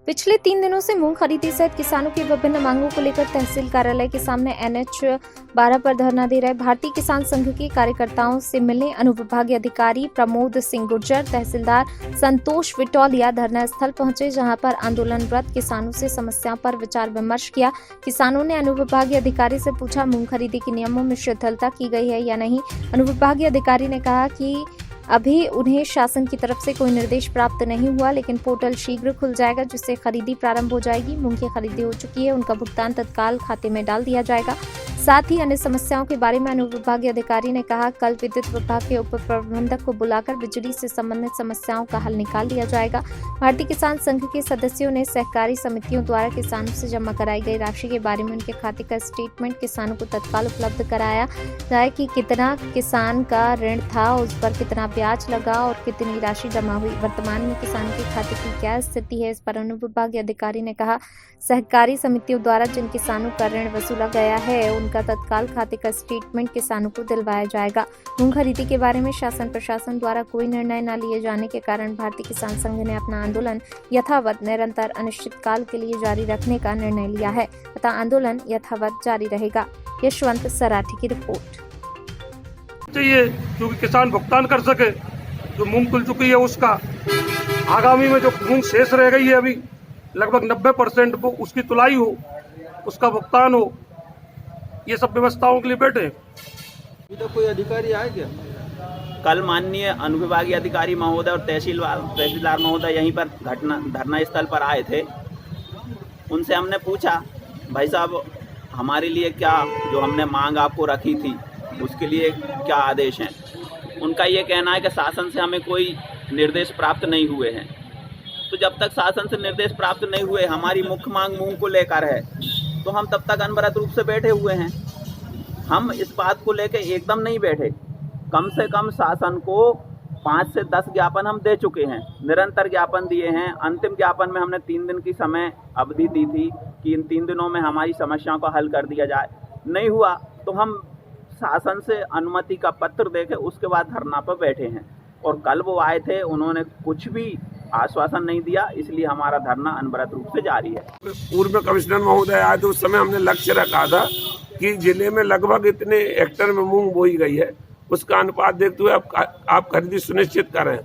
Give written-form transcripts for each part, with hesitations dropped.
पिछले 3 दिनों से मूंग खरीदी सहित किसानों की विभिन्न मांगों को लेकर तहसील कार्यालय के सामने NH 12 पर धरना दे रहे भारतीय किसान संघ के कार्यकर्ताओं से मिलने अनुविभागीय अधिकारी प्रमोद सिंह गुर्जर, तहसीलदार संतोष विटौलिया धरना स्थल पहुंचे, जहां पर आंदोलनरत किसानों से समस्याओं पर विचार विमर्श किया। किसानों ने अनुविभागीय अधिकारी से पूछा मूंग खरीदी के नियमों में शिथिलता की गई है या नहीं। अनुविभागीय अधिकारी ने कहा कि अभी उन्हें शासन की तरफ से कोई निर्देश प्राप्त नहीं हुआ, लेकिन पोर्टल शीघ्र खुल जाएगा जिससे खरीदी प्रारंभ हो जाएगी। मूंग की खरीदी हो चुकी है, उनका भुगतान तत्काल खाते में डाल दिया जाएगा। साथ ही अन्य समस्याओं के बारे में अनुविभागीय अधिकारी ने कहा कल विद्युत विभाग के उप प्रबंधक को बुलाकर बिजली से संबंधित समस्याओं का हल निकाल लिया जाएगा। भारतीय किसान संघ के सदस्यों ने सहकारी समितियों द्वारा किसानों से जमा कराई गई राशि के बारे में उनके खाते का स्टेटमेंट किसानों को तत्काल उपलब्ध कराया जाए कि कितना किसान का ऋण था, उस पर कितना ब्याज लगा और कितनी राशि जमा हुई। वर्तमान में किसान के खाते की क्या स्थिति है, इस पर अनुविभागीय अधिकारी ने कहा सहकारी समितियों द्वारा जिन किसानों का ऋण वसूला गया है उनका तत्काल खाते का स्टेटमेंट किसानों को दिलवाया जाएगा। मूंग खरीदी के बारे में शासन प्रशासन द्वारा कोई निर्णय न लिए जाने के कारण भारतीय किसान संघ ने अपना आंदोलन यथावत निरंतर अनिश्चितकाल के लिए जारी रखने का निर्णय लिया है तथा आंदोलन यथावत जारी रहेगा। यशवंत सराठी की रिपोर्ट। चाहिए क्योंकि किसान भुगतान कर सके, जो मूंग खुल चुकी है उसका आगामी में जो मूंग शेष रह गई है अभी लगभग 90% वो उसकी तुलाई हो, उसका भुगतान हो, ये सब व्यवस्थाओं के लिए बैठे। अभी तक कोई अधिकारी आए क्या? कल माननीय अनुविभागीय अधिकारी महोदय और तहसीलदार महोदय यहीं पर धरना स्थल पर आए थे। उनसे हमने पूछा भाई साहब हमारे लिए क्या जो हमने मांग आपको रखी थी उसके लिए क्या आदेश हैं। उनका ये कहना है कि शासन से हमें कोई निर्देश प्राप्त नहीं हुए हैं। तो जब तक शासन से निर्देश प्राप्त नहीं हुए, हमारी मुख्य मांग मूंग को लेकर है, तो हम तब तक अनवरत रूप से बैठे हुए हैं। हम इस बात को लेकर एकदम नहीं बैठे। कम से कम शासन को 5 से 10 ज्ञापन हम दे चुके हैं, निरंतर ज्ञापन दिए हैं। अंतिम ज्ञापन में हमने 3 दिन की समय अवधि दी थी कि इन 3 दिनों में हमारी समस्याओं का हल कर दिया जाए। नहीं हुआ तो हम शासन से अनुमति का पत्र देके उसके बाद धरना पर बैठे हैं। और कल वो आए थे, उन्होंने कुछ भी आश्वासन नहीं दिया, इसलिए हमारा धरना अनवरत रूप से जारी है। पूर्व कमिश्नर महोदय आए तो उस समय हमने लक्ष्य रखा था कि जिले में लगभग इतने हेक्टेयर में मूंग बोई गई है, उसका अनुपात देखते हुए आप खरीदी सुनिश्चित करें।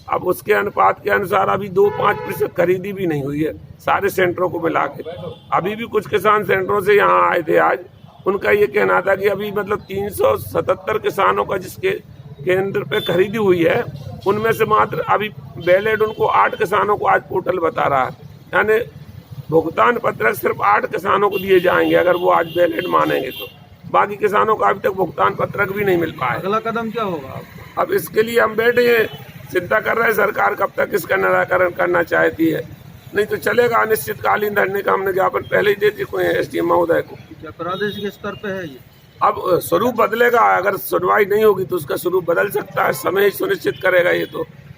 अब उसके अनुपात के अनुसार अभी 2-5% खरीदी भी नहीं हुई है सारे सेंटरों को मिला के। अभी भी कुछ किसान सेंटरों से यहाँ आए थे आज, उनका ये कहना था कि अभी मतलब 377 किसानों का जिसके केंद्र पे खरीदी हुई है उनमें से मात्र अभी वैलिड उनको 8 किसानों को आज पोर्टल बता रहा है, यानी भुगतान पत्रक सिर्फ 8 किसानों को दिए जाएंगे अगर वो आज वैलिड मानेंगे तो। बाकी किसानों को अभी तक भुगतान पत्रक भी नहीं मिल पाया। अगला कदम क्या होगा? अब इसके लिए हम बैठे हैं, चिंता कर रहे हैं सरकार कब तक इसका निराकरण करना चाहती है। नहीं तो चलेगा अनिश्चितकालीन धरने का हमने ज्ञापन पहले ही दे चुके हैं SDM महोदय को। क्या प्रादेशिक स्तर पे है ये? अब स्वरूप बदलेगा, अगर सुनवाई नहीं होगी तो उसका स्वरूप बदल सकता है, समय ही सुनिश्चित करेगा ये तो।